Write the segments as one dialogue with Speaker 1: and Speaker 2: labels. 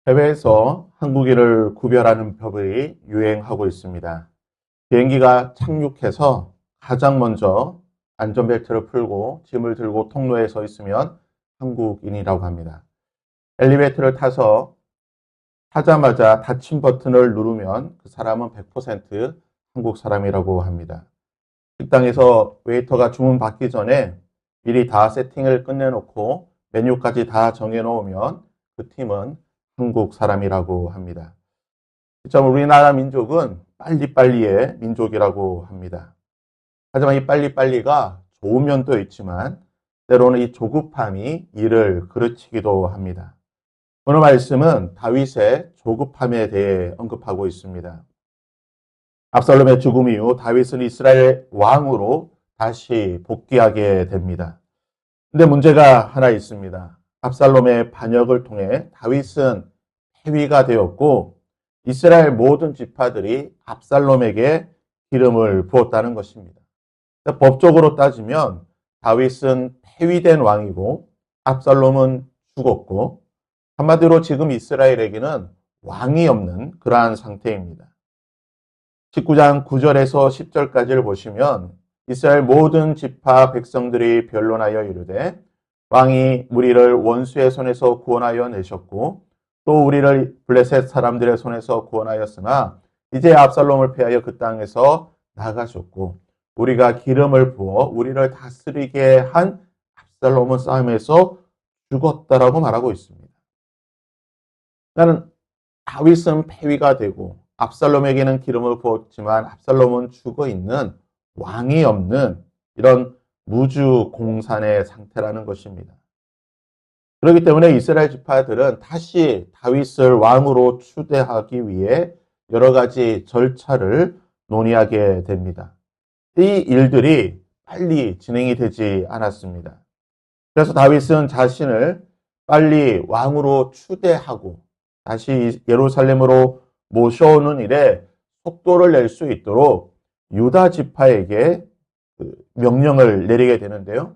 Speaker 1: 해외에서 한국인을 구별하는 법이 유행하고 있습니다. 비행기가 착륙해서 가장 먼저 안전벨트를 풀고 짐을 들고 통로에 서 있으면 한국인이라고 합니다. 엘리베이터를 타자마자 닫힘 버튼을 누르면 그 사람은 100% 한국 사람이라고 합니다. 식당에서 웨이터가 주문 받기 전에 미리 다 세팅을 끝내놓고 메뉴까지 다 정해놓으면 그 팀은 한국 사람이라고 합니다. 참 우리나라 민족은 빨리빨리의 민족이라고 합니다. 하지만 이 빨리빨리가 좋은 면도 있지만 때로는 이 조급함이 일을 그르치기도 합니다. 오늘 말씀은 다윗의 조급함에 대해 언급하고 있습니다. 압살롬의 죽음 이후 다윗은 이스라엘 왕으로 다시 복귀하게 됩니다. 근데 문제가 하나 있습니다. 압살롬의 반역을 통해 다윗은 패위가 되었고 이스라엘 모든 지파들이 압살롬에게 기름을 부었다는 것입니다. 법적으로 따지면 다윗은 패위된 왕이고 압살롬은 죽었고 한마디로 지금 이스라엘에게는 왕이 없는 그러한 상태입니다. 19장 9절에서 10절까지를 보시면 이스라엘 모든 지파 백성들이 변론하여 이르되 왕이 우리를 원수의 손에서 구원하여 내셨고 또 우리를 블레셋 사람들의 손에서 구원하였으나 이제 압살롬을 패하여 그 땅에서 나가셨고 우리가 기름을 부어 우리를 다스리게 한 압살롬은 싸움에서 죽었다라고 말하고 있습니다. 나는 다윗은 패위가 되고 압살롬에게는 기름을 부었지만 압살롬은 죽어 있는 왕이 없는 이런 무주공산의 상태라는 것입니다. 그렇기 때문에 이스라엘 지파들은 다시 다윗을 왕으로 추대하기 위해 여러 가지 절차를 논의하게 됩니다. 이 일들이 빨리 진행이 되지 않았습니다. 그래서 다윗은 자신을 빨리 왕으로 추대하고 다시 예루살렘으로 모셔오는 일에 속도를 낼 수 있도록 유다 지파에게 명령을 내리게 되는데요.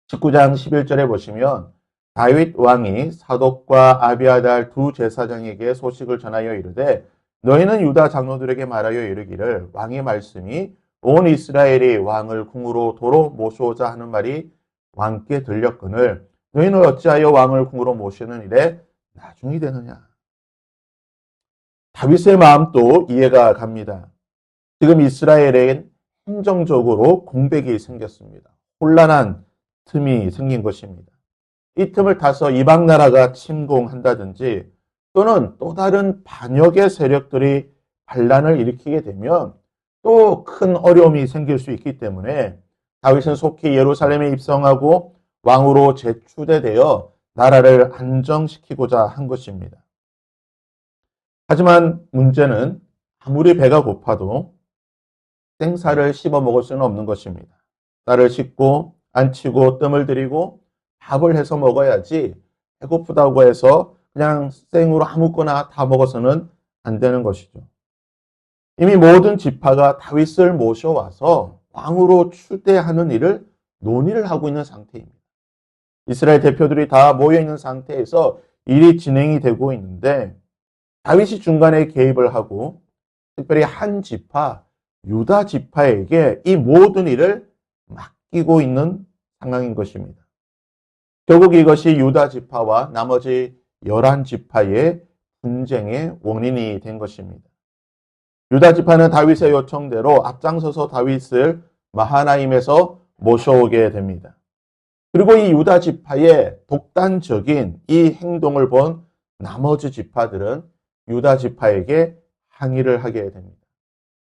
Speaker 1: 19장 11절에 보시면 다윗 왕이 사독과 아비아달 두 제사장에게 소식을 전하여 이르되 너희는 유다 장로들에게 말하여 이르기를 왕의 말씀이 온 이스라엘이 왕을 궁으로 도로 모셔오자 하는 말이 왕께 들렸거늘 너희는 어찌하여 왕을 궁으로 모시는 일에 나중이 되느냐. 다윗의 마음도 이해가 갑니다. 지금 이스라엘엔 행정적으로 공백이 생겼습니다. 혼란한 틈이 생긴 것입니다. 이 틈을 타서 이방 나라가 침공한다든지 또는 또 다른 반역의 세력들이 반란을 일으키게 되면 또 큰 어려움이 생길 수 있기 때문에 다윗은 속히 예루살렘에 입성하고 왕으로 재추대되어 나라를 안정시키고자 한 것입니다. 하지만 문제는 아무리 배가 고파도 생사를 씹어 먹을 수는 없는 것입니다. 쌀을 씻고 안치고 뜸을 들이고 밥을 해서 먹어야지 배고프다고 해서 그냥 생으로 아무거나 다 먹어서는 안 되는 것이죠. 이미 모든 지파가 다윗을 모셔와서 왕으로 추대하는 일을 논의를 하고 있는 상태입니다. 이스라엘 대표들이 다 모여있는 상태에서 일이 진행이 되고 있는데 다윗이 중간에 개입을 하고 특별히 한 지파, 유다 지파에게 이 모든 일을 맡기고 있는 상황인 것입니다. 결국 이것이 유다 지파와 나머지 11지파의 분쟁의 원인이 된 것입니다. 유다 지파는 다윗의 요청대로 앞장서서 다윗을 마하나임에서 모셔오게 됩니다. 그리고 이 유다 지파의 독단적인 이 행동을 본 나머지 지파들은 유다 지파에게 항의를 하게 됩니다.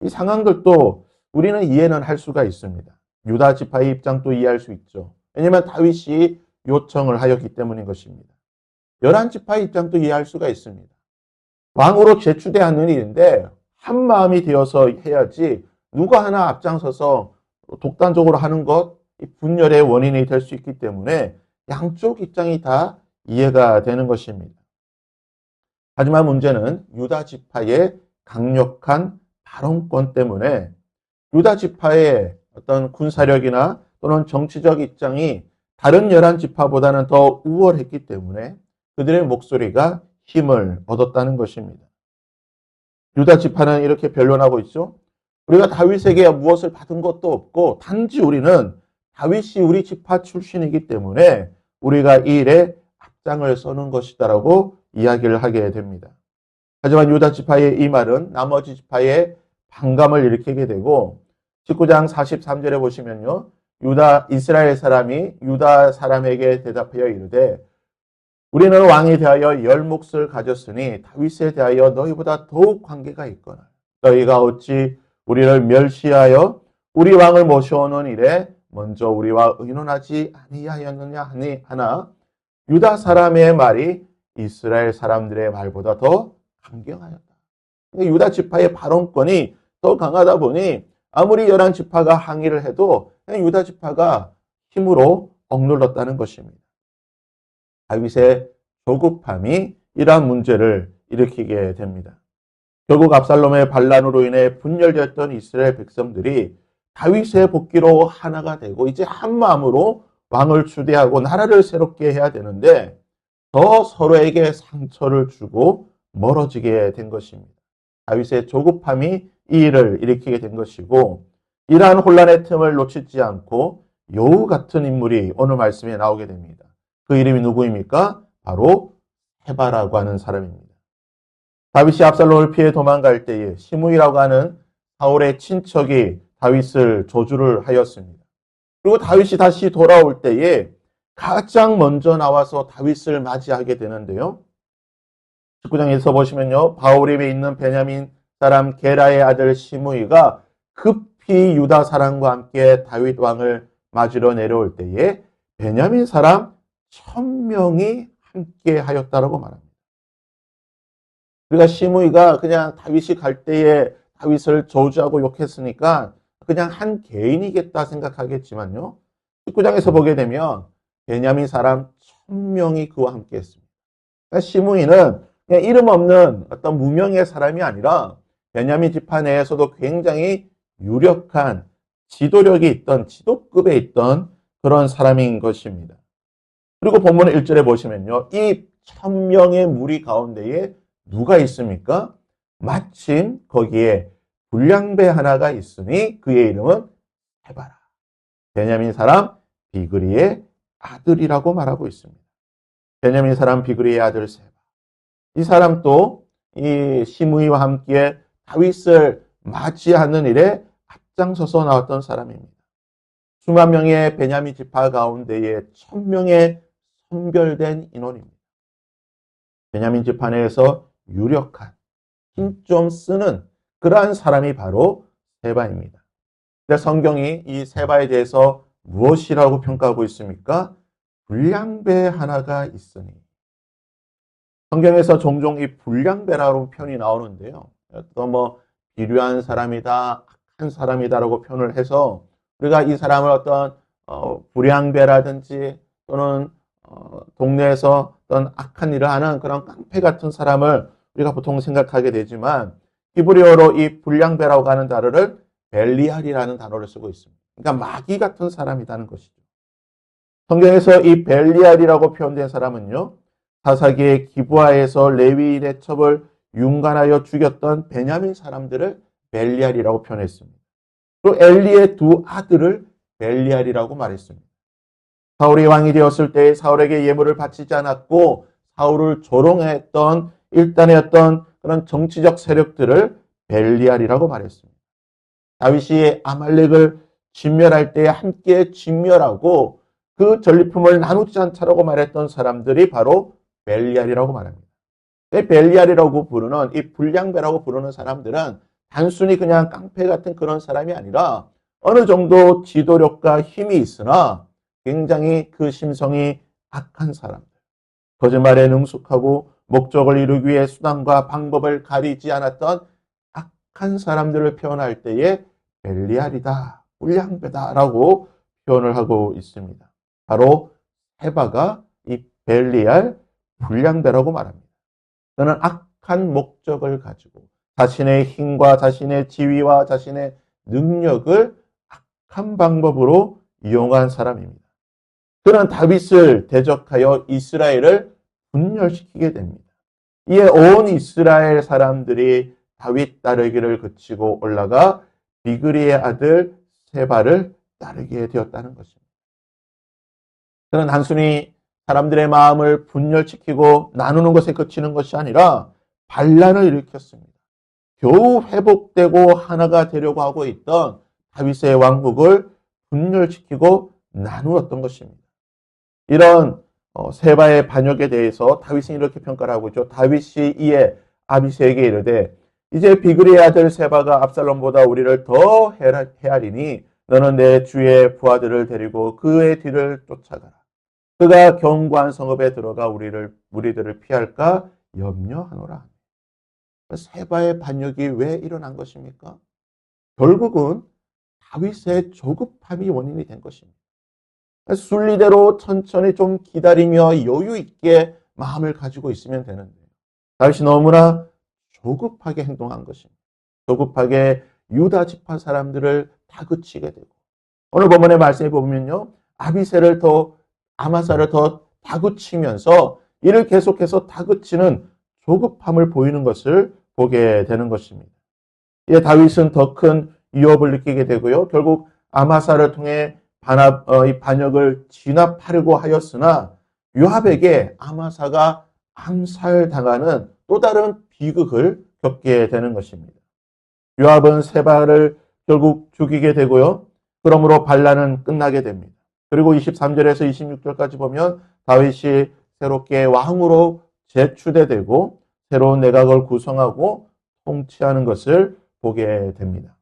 Speaker 1: 이 상황들도 우리는 이해는 할 수가 있습니다. 유다 지파의 입장도 이해할 수 있죠. 왜냐하면 다윗이 요청을 하였기 때문인 것입니다. 11지파의 입장도 이해할 수가 있습니다. 왕으로 재추대하는 일인데 한 마음이 되어서 해야지 누가 하나 앞장서서 독단적으로 하는 것 분열의 원인이 될 수 있기 때문에 양쪽 입장이 다 이해가 되는 것입니다. 하지만 문제는 유다 지파의 강력한 발언권 때문에 유다 지파의 어떤 군사력이나 또는 정치적 입장이 다른 11지파보다는 더 우월했기 때문에 그들의 목소리가 힘을 얻었다는 것입니다. 유다 지파는 이렇게 변론하고 있죠. 우리가 다윗에게 무엇을 받은 것도 없고 단지 우리는 다윗이 우리 지파 출신이기 때문에 우리가 이 일에 앞장을 서는 것이다라고 이야기를 하게 됩니다. 하지만 유다 지파의 이 말은 나머지 지파의 반감을 일으키게 되고 19장 43절에 보시면요. 이스라엘 사람이 유다 사람에게 대답하여 이르되 우리는 왕이 대하여 열 몫을 가졌으니 다윗에 대하여 너희보다 더욱 관계가 있거나 너희가 어찌 우리를 멸시하여 우리 왕을 모셔오는 일에 먼저 우리와 의논하지 아니하였느냐 하나 유다 사람의 말이 이스라엘 사람들의 말보다 더 강경하였다. 유다 지파의 발언권이 더 강하다 보니 아무리 11지파가 항의를 해도 유다 지파가 힘으로 억눌렀다는 것입니다. 다윗의 조급함이 이러한 문제를 일으키게 됩니다. 결국 압살롬의 반란으로 인해 분열되었던 이스라엘 백성들이 다윗의 복귀로 하나가 되고 이제 한 마음으로 왕을 추대하고 나라를 새롭게 해야 되는데 더 서로에게 상처를 주고 멀어지게 된 것입니다. 다윗의 조급함이 이 일을 일으키게 된 것이고 이러한 혼란의 틈을 놓치지 않고 여우 같은 인물이 오늘 말씀에 나오게 됩니다. 그 이름이 누구입니까? 바로 헤바라고 하는 사람입니다. 다윗이 압살롬을 피해 도망갈 때에 시므이라고 하는 사울의 친척이 다윗을 저주를 하였습니다. 그리고 다윗이 다시 돌아올 때에 가장 먼저 나와서 다윗을 맞이하게 되는데요. 19장에서 보시면요. 바울임에 있는 베냐민 사람 게라의 아들 시므이가 급히 유다 사람과 함께 다윗 왕을 맞으러 내려올 때에 베냐민 사람 1000명이 함께 하였다라고 말합니다. 그러니까 시므이가 그냥 다윗이 갈 때에 다윗을 저주하고 욕했으니까 그냥 한 개인이겠다 생각하겠지만요. 19장에서 보게 되면 베냐민 사람 1000명이 그와 함께 했습니다. 그러니까 시므이는 그냥 이름 없는 어떤 무명의 사람이 아니라 베냐민 지파 내에서도 굉장히 유력한 지도력이 있던 지도급에 있던 그런 사람인 것입니다. 그리고 본문 1절에 보시면요. 이 1000명의 무리 가운데에 누가 있습니까? 마침 거기에 불량배 하나가 있으니 그의 이름은 헤바라. 베냐민 사람 비그리의 아들이라고 말하고 있습니다. 베냐민 사람 비그리의 아들 세바. 이 사람도 이 시므이와 함께 다윗을 맞이하는 일에 앞장서서 나왔던 사람입니다. 수만 명의 베냐민 지파 가운데에 1000명의 선별된 인원입니다. 베냐민 지파 내에서 유력한 힘 좀 쓰는 그러한 사람이 바로 세바입니다. 성경이 이 세바에 대해서 무엇이라고 평가하고 있습니까? 불량배 하나가 있으니. 성경에서 종종 이 불량배라는 표현이 나오는데요. 또 비류한 사람이다, 악한 사람이다라고 표현을 해서 우리가 이 사람을 어떤 불량배라든지 또는 동네에서 어떤 악한 일을 하는 그런 깡패 같은 사람을 우리가 보통 생각하게 되지만 히브리어로 이 불량배라고 하는 단어를 벨리알이라는 단어를 쓰고 있습니다. 그러니까 마귀 같은 사람이라는 것이죠. 성경에서 이 벨리알이라고 표현된 사람은요. 사사기의 기브아에서 레위인의 첩을 윤관하여 죽였던 베냐민 사람들을 벨리알이라고 표현했습니다. 또 엘리의 두 아들을 벨리알이라고 말했습니다. 사울이 왕이 되었을 때 사울에게 예물을 바치지 않았고 사울을 조롱했던 일단의 어떤 그런 정치적 세력들을 벨리알이라고 말했습니다. 다윗이 아말렉을 진멸할 때 함께 진멸하고 그 전리품을 나누지 않자라고 말했던 사람들이 바로 벨리알이라고 말합니다. 벨리알이라고 부르는 이 불량배라고 부르는 사람들은 단순히 그냥 깡패 같은 그런 사람이 아니라 어느 정도 지도력과 힘이 있으나 굉장히 그 심성이 악한 사람들. 거짓말에 능숙하고 목적을 이루기 위해 수단과 방법을 가리지 않았던 악한 사람들을 표현할 때에 벨리알이다, 불량배다라고 표현을 하고 있습니다. 바로 헤바가 이 벨리알, 불량배라고 말합니다. 그는 악한 목적을 가지고 자신의 힘과 자신의 지위와 자신의 능력을 악한 방법으로 이용한 사람입니다. 그는 다윗을 대적하여 이스라엘을 분열시키게 됩니다. 이에 온 이스라엘 사람들이 다윗 따르기를 그치고 올라가 비그리의 아들 세바를 따르게 되었다는 것입니다. 그는 단순히 사람들의 마음을 분열시키고 나누는 것에 그치는 것이 아니라 반란을 일으켰습니다. 겨우 회복되고 하나가 되려고 하고 있던 다윗의 왕국을 분열시키고 나누었던 것입니다. 이런 세바의 반역에 대해서 다윗은 이렇게 평가를 하고 있죠. 다윗이 이에 아비새에게 이르되 이제 비그리의 아들 세바가 압살롬보다 우리를 더 헤아리니 너는 내 주의 부하들을 데리고 그의 뒤를 쫓아가라. 그가 견고한 성읍에 들어가 우리들을 피할까 염려하노라. 세바의 반역이 왜 일어난 것입니까? 결국은 다윗의 조급함이 원인이 된 것입니다. 순리대로 천천히 좀 기다리며 여유 있게 마음을 가지고 있으면 되는데 다윗이 너무나 조급하게 행동한 것입니다. 조급하게 유다 지파 사람들을 다그치게 되고 오늘 본문의 말씀에 보면요. 아마사를 더 다그치면서 이를 계속해서 다그치는 조급함을 보이는 것을 보게 되는 것입니다. 이에 다윗은 더 큰 위협을 느끼게 되고요. 결국 아마사를 통해 이 반역을 진압하려고 하였으나 요압에게 아마사가 암살당하는 또 다른 비극을 겪게 되는 것입니다. 요압은 세바를 결국 죽이게 되고요. 그러므로 반란은 끝나게 됩니다. 그리고 23절에서 26절까지 보면 다윗이 새롭게 왕으로 재추대되고 새로운 내각을 구성하고 통치하는 것을 보게 됩니다.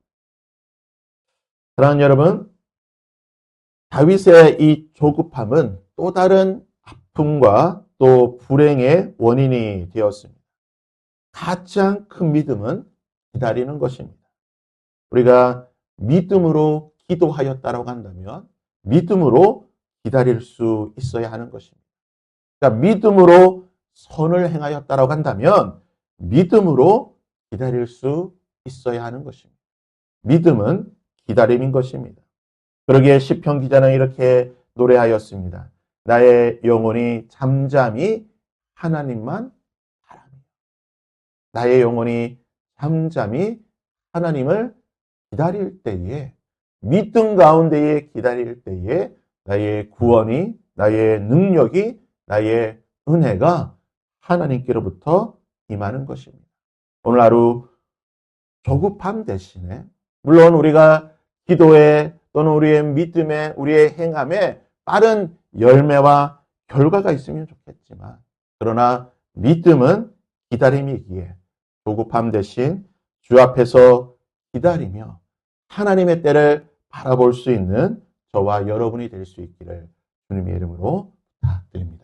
Speaker 1: 사랑하는 여러분, 다윗의 이 조급함은 또 다른 아픔과 또 불행의 원인이 되었습니다. 가장 큰 믿음은 기다리는 것입니다. 우리가 믿음으로 기도하였다라고 한다면 믿음으로 기다릴 수 있어야 하는 것입니다. 그러니까 믿음으로 선을 행하였다라고 한다면 믿음으로 기다릴 수 있어야 하는 것입니다. 믿음은 기다림인 것입니다. 그러기에 시편 기자는 이렇게 노래하였습니다. 나의 영혼이 잠잠히 하나님만 바라며. 나의 영혼이 잠잠히 하나님을 기다릴 때에 믿음 가운데에 기다릴 때에 나의 구원이 나의 능력이 나의 은혜가 하나님께로부터 임하는 것입니다. 오늘 하루 조급함 대신에 물론 우리가 기도에 또는 우리의 믿음에 우리의 행함에 빠른 열매와 결과가 있으면 좋겠지만 그러나 믿음은 기다림이기에 조급함 대신 주 앞에서 기다리며 하나님의 때를 바라볼 수 있는 저와 여러분이 될 수 있기를 주님의 이름으로 부탁드립니다.